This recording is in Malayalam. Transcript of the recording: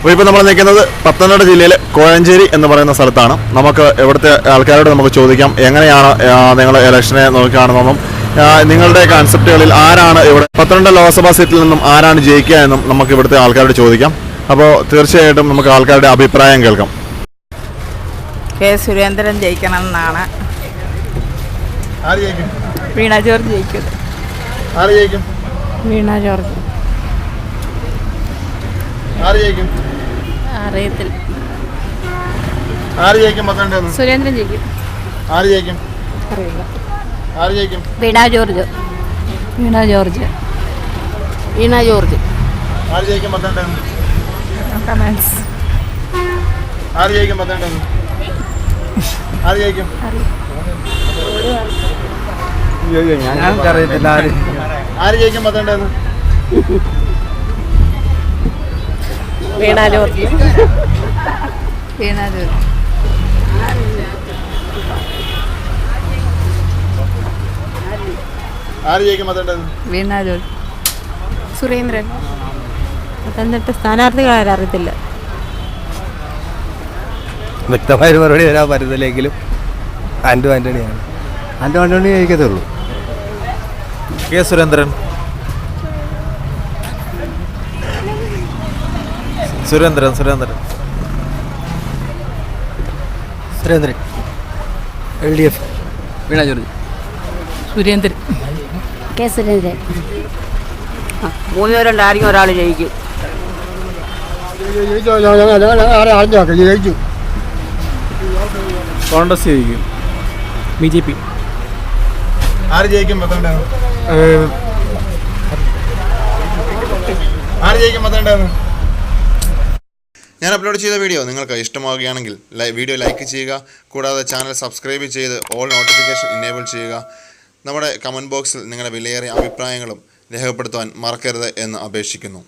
അപ്പോൾ ഇപ്പോൾ നമ്മൾ നിൽക്കുന്നത് പത്തനംതിട്ട ജില്ലയിലെ കോഴഞ്ചേരി എന്ന് പറയുന്ന സ്ഥലത്താണ്. നമുക്ക് ഇവിടുത്തെ ആൾക്കാരോട് നമുക്ക് ചോദിക്കാം എങ്ങനെയാണ് നിങ്ങൾ ഇലക്ഷനെ നോക്കുകയാണെന്നും നിങ്ങളുടെ കൺസെപ്റ്റുകളിൽ ആരാണ് ഇവിടെ പത്തനംതിട്ട ലോക്സഭാ സീറ്റിൽ നിന്നും ആരാണ് ജയിക്കുക എന്നും നമുക്ക് ഇവിടുത്തെ ആൾക്കാരോട് ചോദിക്കാം. അപ്പോൾ തീർച്ചയായിട്ടും നമുക്ക് ആൾക്കാരുടെ അഭിപ്രായം കേൾക്കാം. കെ സുരേന്ദ്രൻ ജയിക്കണം എന്നാണ്. വീണ ജോർജ് ജയിക്കും. വീണ ജോർജ് അറിയത്തില്ല. സുരേന്ദ്രൻ ജയിക്കും. അറിയില്ല. വീണ ജോർജ്. വീണ ജോർജ്. വീണ ജോർജ്. ഞങ്ങൾക്കറിയത്തില്ല ആര് ജയിക്കും പത്തനംതിട്ട? വീണ ജോർജ്. വീണ ജോർജ്. ആര് ജയിക്കും പത്തനംതിട്ട? വീണ ജോർജ്. സുരേന്ദ്രൻ. പത്തനംതിട്ട സ്ഥാനാർത്ഥികളാരും അറിയത്തില്ല. വ്യക്തമായൊരു മറുപടി വരാൻ പറ്റത്തില്ലെങ്കിലും ആന്റണിയാണ്. ആന്റണി ജയിക്കത്തുള്ളൂ. കെ സുരേന്ദ്രൻ. സുരേന്ദ്രൻ. LDF. വീണ ജോർജ്. സുരേന്ദ്രൻ. കെ സുരേന്ദ്രൻ. മൂന്ന് പേരുണ്ട്, ആരെങ്കിലും ഒരാൾ ജയിക്കും. കോൺഗ്രസ് ജയിക്കും. BJP. ആര് ജയിക്കും പത്തനംതിട്ട? ആര് ജയിക്കും പത്തനംതിട്ട? ഞാൻ അപ്ലോഡ് ചെയ്ത വീഡിയോ നിങ്ങൾക്ക് ഇഷ്ടമാവുകയാണെങ്കിൽ വീഡിയോ ലൈക്ക് ചെയ്യുക. കൂടാതെ ചാനൽ സബ്സ്ക്രൈബ് ചെയ്ത് ഓൾ നോട്ടിഫിക്കേഷൻ ഇനേബിൾ ചെയ്യുക. നമ്മുടെ കമൻറ്റ് ബോക്സിൽ നിങ്ങളുടെ വിലയേറിയ അഭിപ്രായങ്ങളും രേഖപ്പെടുത്തുവാൻ മറക്കരുത് എന്ന് അപേക്ഷിക്കുന്നു.